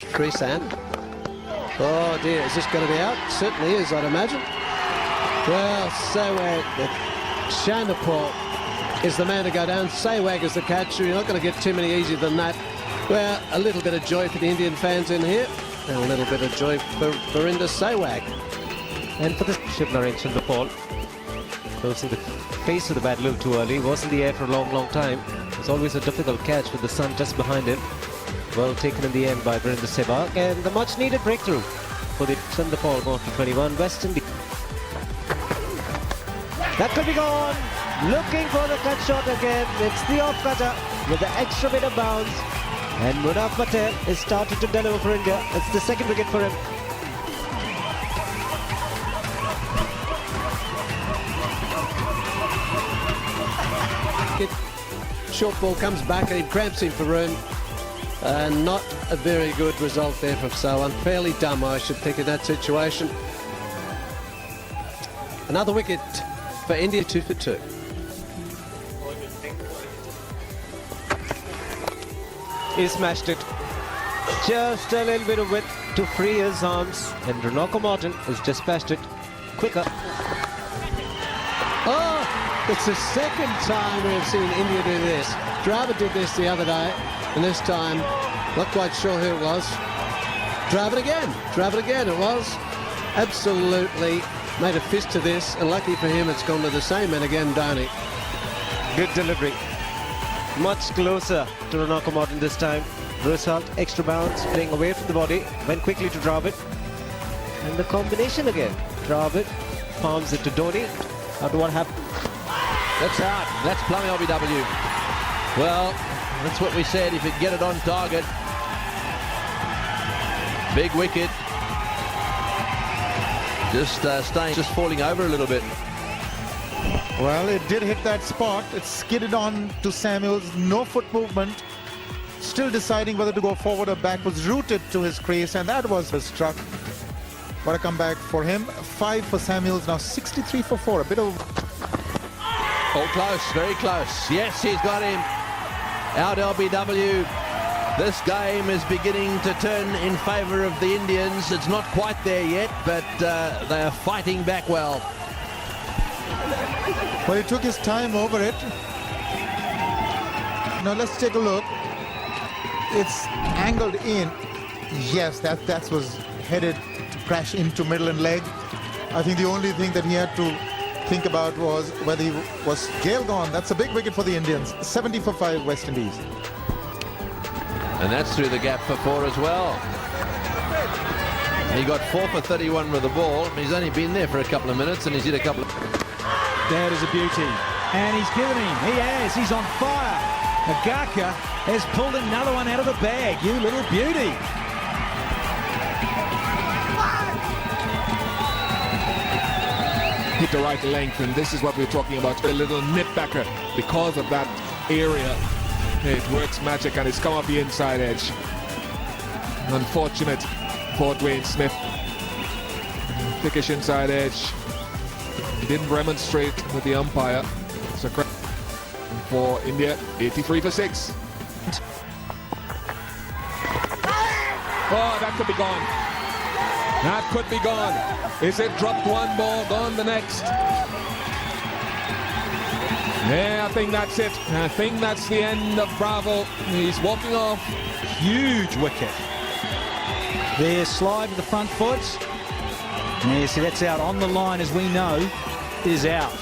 Creasan. Oh dear, is this going to be out? Certainly is, I'd imagine. Well, Shandapur is the man to go down. Sehwag is the catcher. You're not going to get too many easier than that. Well, a little bit of joy for the Indian fans in here, and a little bit of joy for Virender Sehwag. And for the Shivnarine Chandrapal, closing the face of the bat a little too early, was in the air for a long time. It was always a difficult catch with the sun just behind him. Well taken in the end by Virender Sehwag, and the much needed breakthrough for the Chandrapal going to 21 West Indies. That could be gone. Looking for the cut shot again. It's the off cutter with the extra bit of bounce. And Munaf Patel is starting to deliver for India. It's the second wicket for him. Short ball comes back and he cramps him for room. Not a very good result there from Sohan. Fairly dumb, I should think, in that situation. Another wicket for India, 2 for 2. He smashed it. Just a little bit of width to free his arms. And Ranoko Martin has dispatched it quicker. Oh, it's the second time we've seen India do this. Dravid did this the other day, and this time, not quite sure who it was. Dravid again it was. Absolutely made a fist to this, and lucky for him it's gone to the same man again, Dhoni. Good delivery. Much closer to Ranoko Martin this time. Result, extra bounce, playing away from the body, went quickly to Dravid. And the combination again. Dravid palms it to Dhoni. After what happened? That's out. That's plumbing LBW. Well, that's what we said. If you get it on target, big wicket. Just falling over a little bit. Well, it did hit that spot. It skidded on to Samuels. No foot movement. Still deciding whether to go forward or back. Was rooted to his crease, and that was struck. What a comeback for him. 5 for Samuels. Now 63 for 4. A bit of... Oh, close. Very close. Yes, he's got him. Out LBW. This game is beginning to turn in favour of the Indians. It's not quite there yet, but they are fighting back well. Well, he took his time over it. Now let's take a look. It's angled in. Yes, that was headed to crash into middle and leg. I think the only thing that he had to think about was whether he was Gale gone. That's a big wicket for the Indians. 70 for 5 West Indies. And that's through the gap for 4 as well. He got 4 for 31 with the ball. He's only been there for a couple of minutes and he's hit a couple of... That is a beauty. And he's given him. He has. He's on fire. Agaka has pulled another one out of the bag. You little beauty. Hit the right length, and this is what we're talking about. A little nip backer because of that area. It works magic, and it's come off the inside edge. Unfortunate for Dwayne Smith. Thickish inside edge. He didn't remonstrate with the umpire. So for India, 83 for 6. Oh, that could be gone. That could be gone. Is it dropped one ball, gone the next? Yeah, I think that's it. I think that's the end of Bravo. He's walking off. Huge wicket. There's slide with the front foot. Yes, that's out on the line, as we know, is out.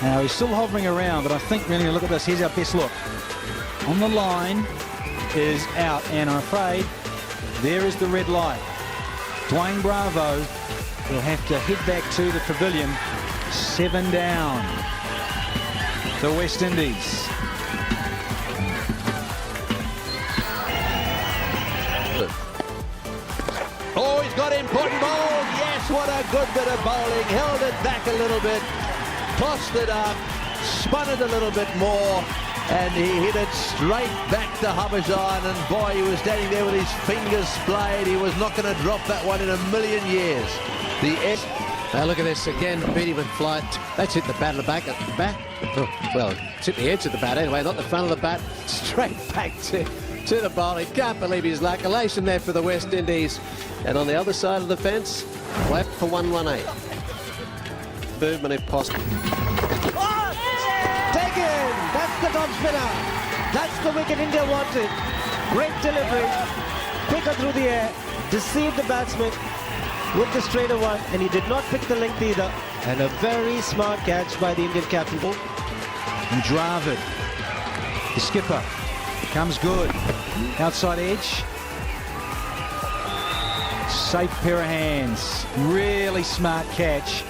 Now he's still hovering around, but I think really, look at this, here's our best look. On the line is out, and I'm afraid there is the red light. Dwayne Bravo will have to head back to the pavilion. 7 down. The West Indies. Oh, he's got important ball. Yes, what a good bit of bowling. Held it back a little bit. Tossed it up. Spun it a little bit more. And he hit it straight back to Harbhajan. And boy, he was standing there with his fingers splayed. He was not going to drop that one in a million years. Now look at this again, beating with flight. That's hit the bat at the back. Oh, well, it's hit the edge of the bat anyway, not the front of the bat. Straight back to to the bowling. Can't believe his luck. Elation there for the West Indies. And on the other side of the fence, left for 118. Movement if possible. Taken! That's the top spinner. That's the wicket India wanted. Great delivery. Quicker through the air. Deceived the batsman with the straighter one, and he did not pick the length either. And a very smart catch by the Indian captain. And Dravid, the skipper, comes good. Outside edge. Safe pair of hands. Really smart catch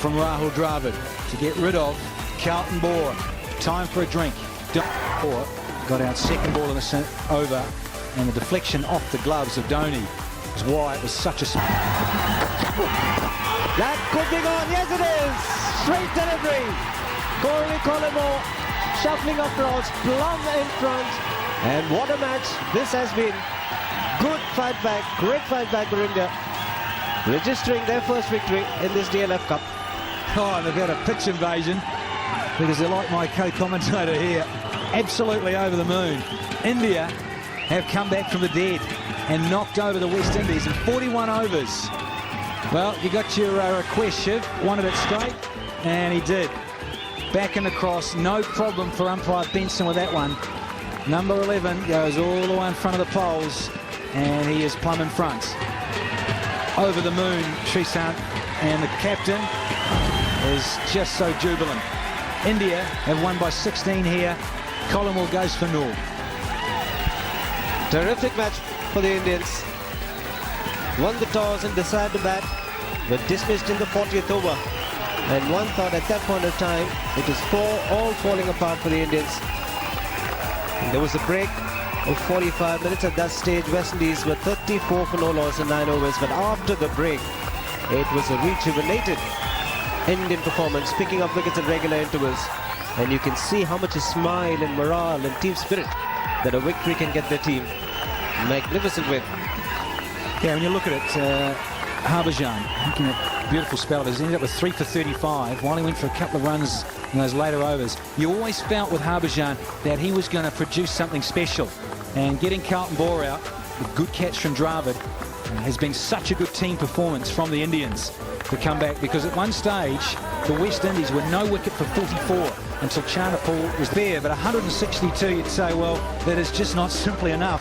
from Rahul Dravid to get rid of Carlton Bohr. Time for a drink. Bohr got out second ball in the over, and the deflection off the gloves of Dhoni is why it was such a... That could be gone. Yes, it is. Straight delivery. Corey Collymore shuffling across, plumb in front. And what a match this has been. Good fight back, great fight back for India. Registering their first victory in this DLF Cup. Oh, they've got a pitch invasion because they're like my co-commentator here. Absolutely over the moon. India have come back from the dead and knocked over the West Indies in 41 overs. Well, you got your request, Shiv. Wanted it straight, and he did. Back and across, no problem for umpire Benson with that one. Number 11 goes all the way in front of the poles, and he is plumb in front. Over the moon, Shrikant, and the captain is just so jubilant. India have won by 16 here. Collymore goes for Noor. Terrific match for the Indians. Won the toss and decided to bat, but dismissed in the 40th over. And one thought at that point of time, it was all falling apart for the Indians. And there was a break of 45 minutes. At that stage, West Indies were 34 for no loss in 9 overs. But after the break, it was a rejuvenated Indian performance, picking up wickets at regular intervals. And you can see how much a smile and morale and team spirit that a victory can get their team. Magnificent win. Yeah, when you look at it, Harbhajan making a beautiful spell. He's ended up with 3 for 35 while he went for a couple of runs in those later overs. You always felt with Harbhajan that he was going to produce something special. And getting Carlton Bohr out, a good catch from Dravid, has been such a good team performance from the Indians to come back, because at one stage the West Indies were no wicket for 44 until Chanapal was there. But 162, you'd say, well, that is just not simply enough.